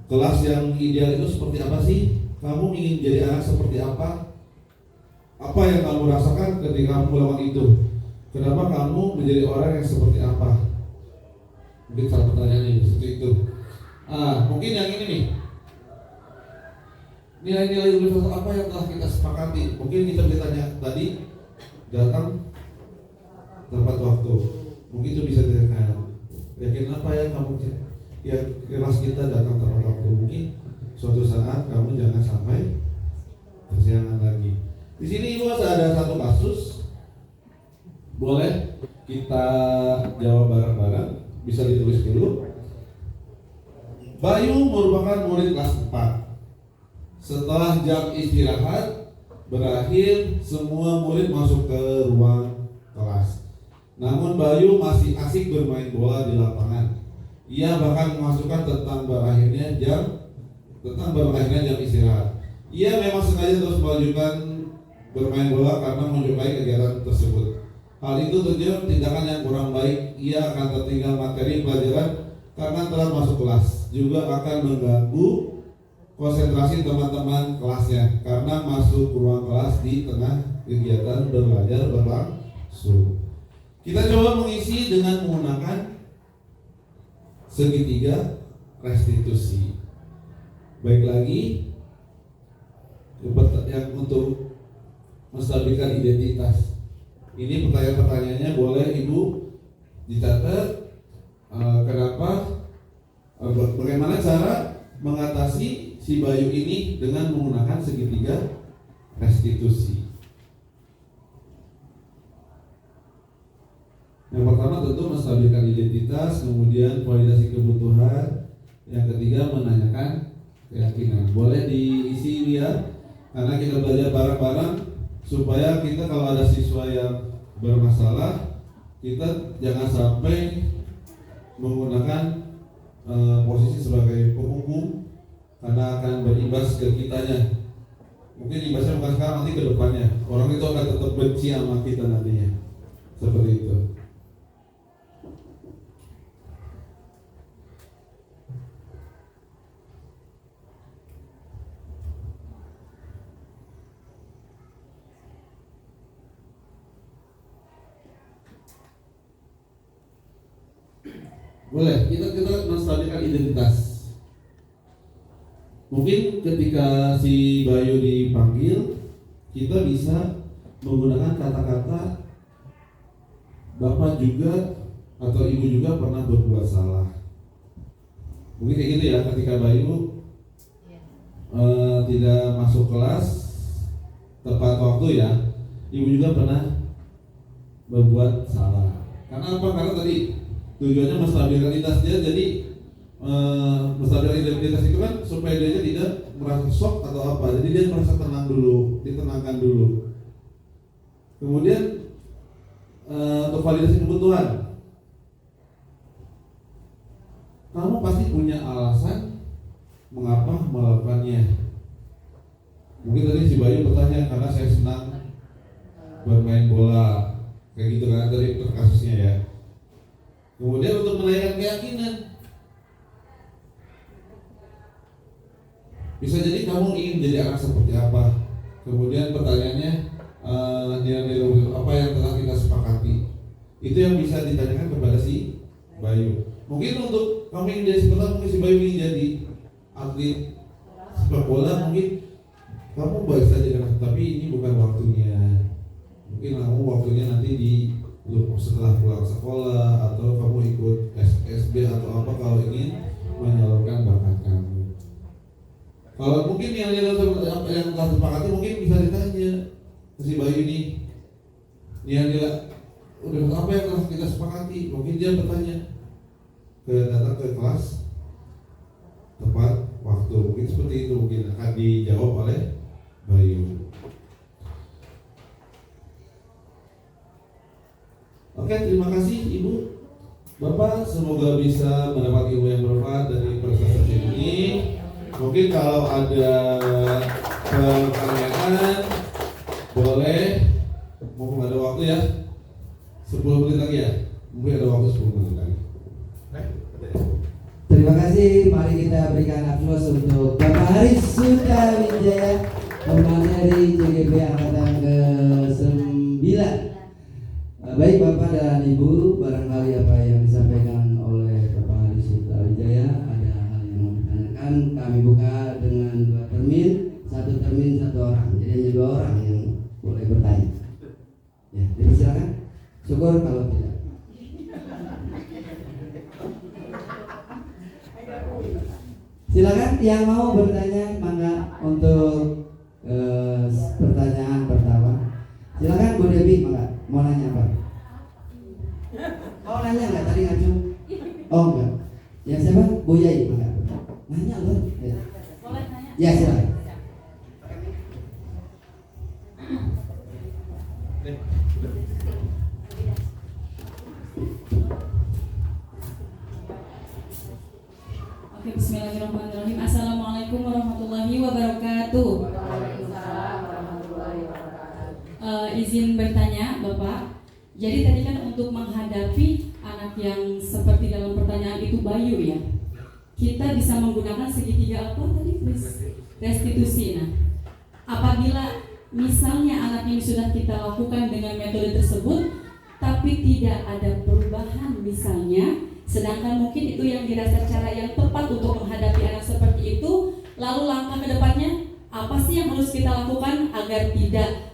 Kelas yang ideal itu seperti apa sih? Kamu ingin jadi anak seperti apa? Apa yang kamu rasakan ketika kamu melakukan itu? Kenapa kamu menjadi orang yang seperti apa? Mungkin salah pertanyaannya seperti itu. Mungkin yang ini nih. Nilai-nilai universal apa yang telah kita sepakati? Mungkin kita ditanya tadi, datang tepat waktu. Mungkin itu bisa dikatakan. Yakin apa ya kamu? Ya kelas kita datang tepat waktu. Mungkin suatu saat kamu jangan sampai kesiangan lagi. Di sini ibu ada satu kasus, boleh kita jawab bareng-bareng, bisa ditulis dulu. Bayu merupakan murid kelas 4. Setelah jam istirahat berakhir, semua murid masuk ke ruang kelas. Namun Bayu masih asik bermain bola di lapangan. Ia bahkan memasukkan tentang berakhirnya jam istirahat. Ia memang sengaja terus melanjutkan bermain bola karena menyukai kegiatan tersebut. Hal itu tentunya tindakan yang kurang baik. Ia akan tertinggal materi pelajaran karena telah masuk kelas. Juga akan mengganggu konsentrasi teman-teman kelasnya karena masuk ruang kelas di tengah kegiatan belajar berlangsung. Kita coba mengisi dengan menggunakan segitiga restitusi. Baik lagi yang untuk menstabilkan identitas. Ini pertanyaan-pertanyaannya boleh Ibu dicatat. Bagaimana cara mengatasi si Bayu ini dengan menggunakan segitiga restitusi. Yang pertama tentu menstabilkan identitas, kemudian validasi kebutuhan, yang ketiga menanyakan keyakinan. Boleh diisi lihat karena kita belajar bareng-bareng supaya kita kalau ada siswa yang bermasalah kita jangan sampai menggunakan posisi sebagai penghukum karena akan berimbas ke kitanya. Mungkin imbasnya bukan sekarang, nanti ke depannya. Orang itu akan tetap benci sama kita nantinya. Seperti itu. Boleh, kita menstabilkan identitas. Mungkin ketika si Bayu dipanggil, kita bisa menggunakan kata-kata Bapak juga atau Ibu juga pernah berbuat salah. Mungkin kayak gitu ya, ketika Bayu tidak masuk kelas tepat waktu ya, Ibu juga pernah berbuat salah. Karena apa? Karena tadi tujuannya menstabilkan identitas dia, jadi menstabilkan identitas itu kan supaya dia tidak merasa shock atau apa, jadi dia merasa tenang dulu, ditenangkan dulu. Kemudian untuk validasi kebutuhan, kamu pasti punya alasan mengapa melakukannya. Mungkin tadi si Bayu bertanya karena saya senang bermain bola, kayak gitu kan dari kasusnya ya. Kemudian untuk menaikkan keyakinan, bisa jadi kamu ingin jadi anak seperti apa. Kemudian pertanyaannya nilai-nilai apa yang telah kita sepakati. Itu yang bisa ditanyakan kepada si Bayu. Mungkin untuk kamu ingin jadi seperti apa, mungkin si Bayu ingin jadi atlet sepak bola, mungkin kamu baik saja kan, tapi ini bukan waktunya. Mungkin kamu waktunya nanti di setelah pulang sekolah atau kamu ikut SSB atau apa kalau ingin menyalurkan bakat kamu. Kalau mungkin yang telah sepakati mungkin bisa ditanya ke si Bayu ini, dia udah apa yang telah kita sepakati. Mungkin dia bertanya datang ke kelas tepat waktu. Mungkin seperti itu, mungkin akan dijawab oleh Bayu. Oke, terima kasih Ibu, Bapak. Semoga bisa mendapat ilmu yang bermanfaat dari presentasi ini. Mungkin kalau ada pertanyaan boleh, mumpung ada waktu ya, 10 menit lagi ya. Mungkin ada waktu 10 menit lagi. Terima kasih. Mari kita berikan aplaus untuk Bapak Haris Sutawijaya, Pemateri JGP Angkatan ke-9. Baik Bapak dan Ibu, barangkali apa yang disampaikan oleh Bapak Haris Sutawijaya ada hal yang mau ditanyakan. Kami buka dengan 2 termin, 1 termin 1 orang. Jadi hanya 2 orang yang boleh bertanya. Ya, jadi silakan. Syukur kalau tidak. Silakan yang mau bertanya, mangga untuk pertanyaan pertama. Silakan Bu Devi, mangga. Mau nanya apa? Mau nanya nggak tadi ngaju? Oh enggak. Yang siapa? Bu Yai, mangga. Nanya loh. Ya. Boleh nanya? Ya silakan. Oke, bismillahirrahmanirrahim. Assalamualaikum warahmatullahi wabarakatuh. Izin bertanya, Bapak. Jadi tadi kan untuk menghadapi anak yang seperti dalam pertanyaan itu Bayu ya. kita bisa menggunakan segitiga apa tadi? Restitusi. Nah, apabila misalnya anak ini sudah kita lakukan dengan metode tersebut, tapi tidak ada perubahan misalnya, sedangkan mungkin itu yang dirasa cara yang tepat untuk menghadapi anak seperti itu, lalu langkah ke depannya apa sih yang harus kita lakukan agar tidak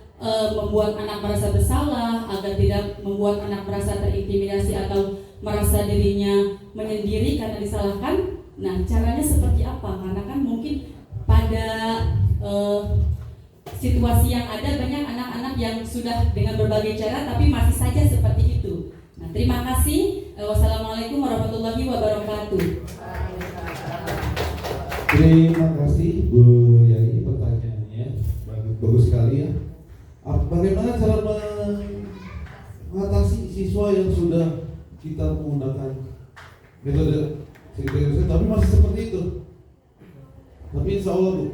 membuat anak merasa bersalah, agar tidak membuat anak merasa terintimidasi atau merasa dirinya menyendiri karena disalahkan. Nah, caranya seperti apa? Karena kan mungkin pada situasi yang ada banyak anak-anak yang sudah dengan berbagai cara tapi masih saja seperti itu. Nah, terima kasih. Wassalamualaikum warahmatullahi wabarakatuh. Terima kasih Bu Yai, pertanyaannya bagus sekali ya. Bagaimana cara mengatasi siswa yang sudah kita menggunakan metode segitiga, tapi masih seperti itu? Tapi insya Allah Bu,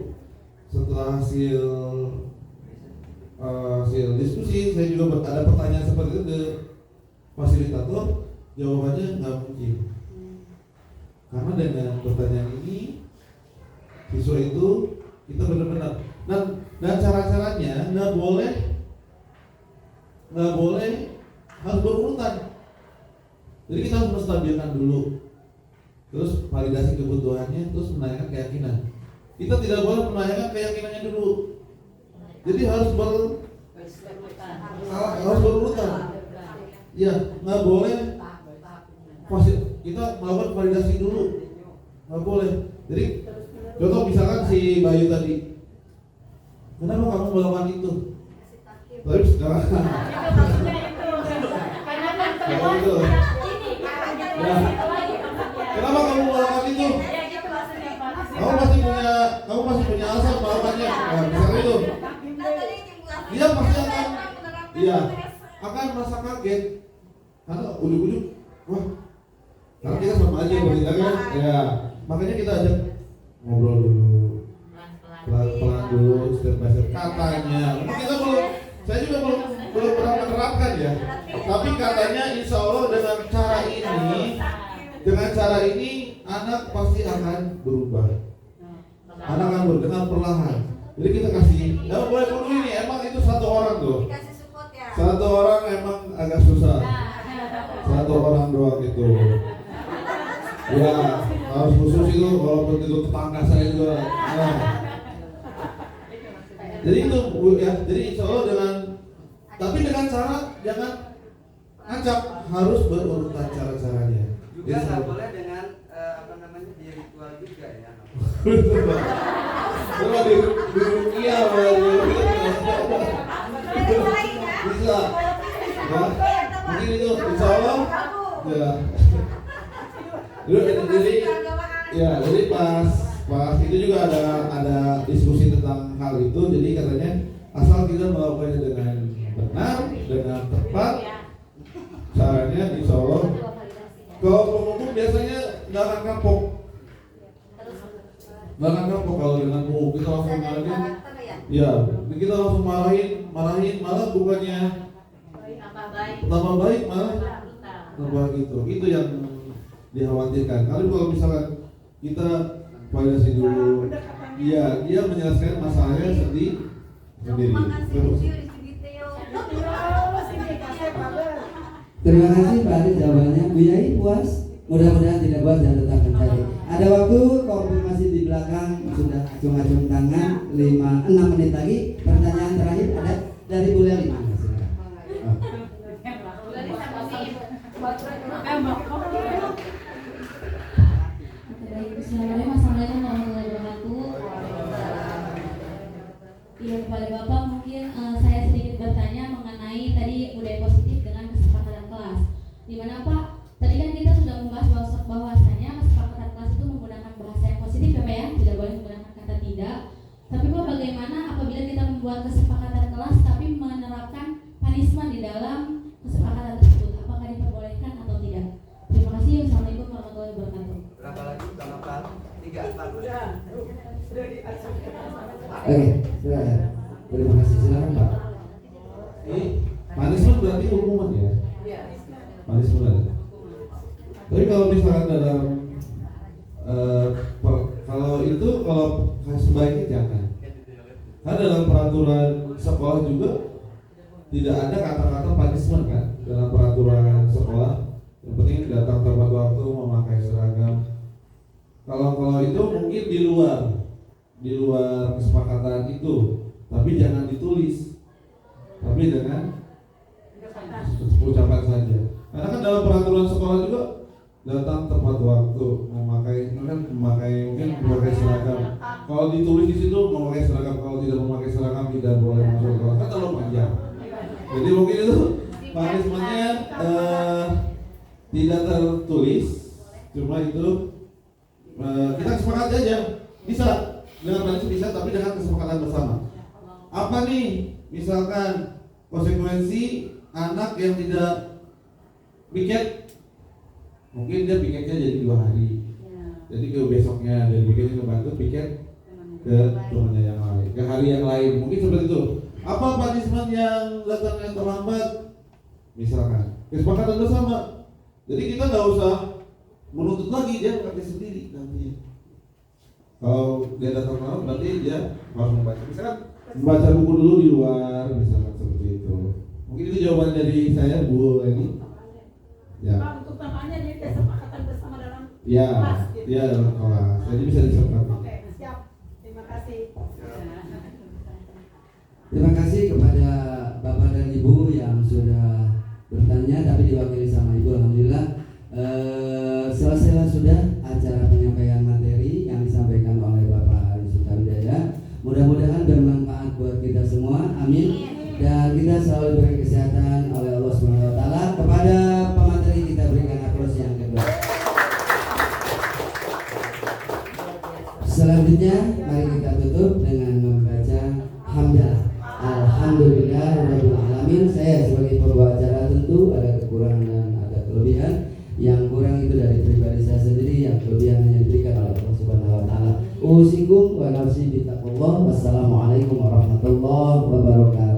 setelah hasil diskusi, saya juga ada pertanyaan seperti itu ke fasilitator, jawabannya nggak mungkin. Karena dengan pertanyaan ini, siswa itu kita benar-benar dan cara-caranya nggak boleh harus berurutan. Jadi kita harus menstabilkan dulu, terus validasi kebutuhannya, terus menanyakan keyakinan. Kita tidak boleh menanyakan keyakinannya dulu. Jadi harus berurutan. Ya, nggak boleh. Kita melakukan validasi dulu, nggak boleh. Jadi contoh misalkan si Bayu tadi, kenapa kamu melakukan itu? Tapi sekarang kenapa kamu melakukan itu? Kamu pasti punya alasan melakukannya. Nah, misalnya itu, dia pasti akan merasa kaget karena ujuk-ujuk, wah, karena kita sama aja bertindak kan? Ya, makanya kita ajak ngobrol dulu, pelan-pelan dulu, step by step. Katanya, kita saya juga belum pernah menerapkan ya. Tapi katanya insya Allah dengan cara ini anak pasti akan berubah. Anak akan bergerak perlahan. Jadi kita kasih, jangan boleh dulu ini. Emang itu satu orang tuh. Satu orang emang agak susah. Satu orang doang itu. Ya harus khusus itu, walaupun itu tetangga saya juga. Nah. Jadi itu ya. Jadi insya Allah tapi dengan cara jangan ngacak, harus berurutan cara-caranya. Juga nggak boleh dengan di ritual juga ya. Coba di dunia bisa. Ya, mungkin itu insya Allah. Ya. Jadi pas itu juga ada diskusi tentang hal itu. Jadi katanya asal kita melakukannya dengan benar, dengan tepat, caranya insya Allah. Kalau pengumum biasanya nggak akan kapok. Kalau dengan pengumum kita langsung marahin. Ya, kita langsung marahin malah bukannya tambah baik malah tambah gitu. Itu yang dikhawatirkan. Kalau misalkan kita validasi dulu, dia menjelaskan masalahnya sendiri. Terima kasih Pak Adit jawabannya. Bu Yai puas? Mudah-mudahan tidak puas dan tetap mencari. Ada waktu konfirmasi di belakang, sudah acung-acung tangan 6 menit lagi. Pertanyaan terakhir ada dari Bu Leli. Assalamualaikum warahmatullahi wabarakatuh. Iya, kepada Bapak mungkin saya sedikit bertanya mengenai tadi budaya positif dengan kesepakatan kelas. Di mana Pak, tadi kan kita sudah membahas bahwasanya kesepakatan kelas itu menggunakan bahasa yang positif ya Pak ya, tidak boleh menggunakan kata tidak. Tapi Pak, bagaimana apabila kita membuat kesepakatan kelas tapi menerapkan punishment di dalam kesepakatan tersebut, apakah diperbolehkan atau tidak? Terima kasih. Wassalamualaikum warahmatullahi wabarakatuh. Berapa lagi? 3, 4. Oke, silakan. Terima kasih. Silakan Pak. Ini punishment berarti hukuman ya? Punishment. Tapi kalau misalkan dalam kalau sebaiknya jangan. Karena dalam peraturan sekolah juga tidak ada kata-kata punishment kan dalam peraturan sekolah. Yang penting datang tepat waktu, memakai seragam. Kalau itu mungkin di luar kesepakatan itu, tapi jangan ditulis, tapi dengan ucapan saja. Karena kan dalam peraturan sekolah juga datang tepat waktu, memakai seragam. Kalau ditulis di situ memakai seragam, kalau tidak memakai seragam tidak boleh masuk sekolah. Kan terlalu panjang. Jadi mungkin itu punishment-nya tidak tertulis, cuma itu kita sepakati aja, bisa dengan punishment bisa, tapi dengan kesepakatan bersama. Apa nih? Misalkan konsekuensi anak yang tidak piket, mungkin dia piketnya jadi 2 hari. Jadi ke besoknya dari piketnya ngebantu piket ke temannya yang lain, ke hari yang lain, mungkin seperti itu. Apa punishment yang datangnya terlambat? Misalkan kesepakatan bersama. Jadi kita nggak usah menuntut lagi, dia pakai sendiri nanti. Kalau dia datang terlambat, berarti dia harus membaca. Misalkan membaca buku dulu di luar, misalkan seperti itu. Mungkin itu jawaban dari saya, Bu Leni. Ya. Untuk namanya jadi kesepakatan bersama dalam Ya, kelas gitu. ya dalam kelas. Jadi bisa disepakati. Oke, siap. Terima kasih. Terima kasih kepada Bapak dan Ibu yang sudah bertanya, tapi diwakili sama Ibu. Alhamdulillah selesailah sudah acara penyampaian materi yang disampaikan oleh Bapak Ari Sukawijaya. Mudah-mudahan bermanfaat buat kita semua. Amin. Dan kita selalu diberi kesehatan oleh Allah Subhanahu wa taala. Kepada pemateri kita berikan aplaus yang kedua. Selanjutnya mari kita tutup dengan membaca hamdalah. Alhamdulillahirabbil alamin. Saya sebagai pembawa acara tentu ada kekurangan dan ada kelebihan. Yang kurang itu dari pribadi saya sendiri, yang kelebihan hanya diberikan oleh Allah Subhanahu wa taala. Usikum wa nafsi bittaqwallah. Wassalamualaikum warahmatullahi wabarakatuh.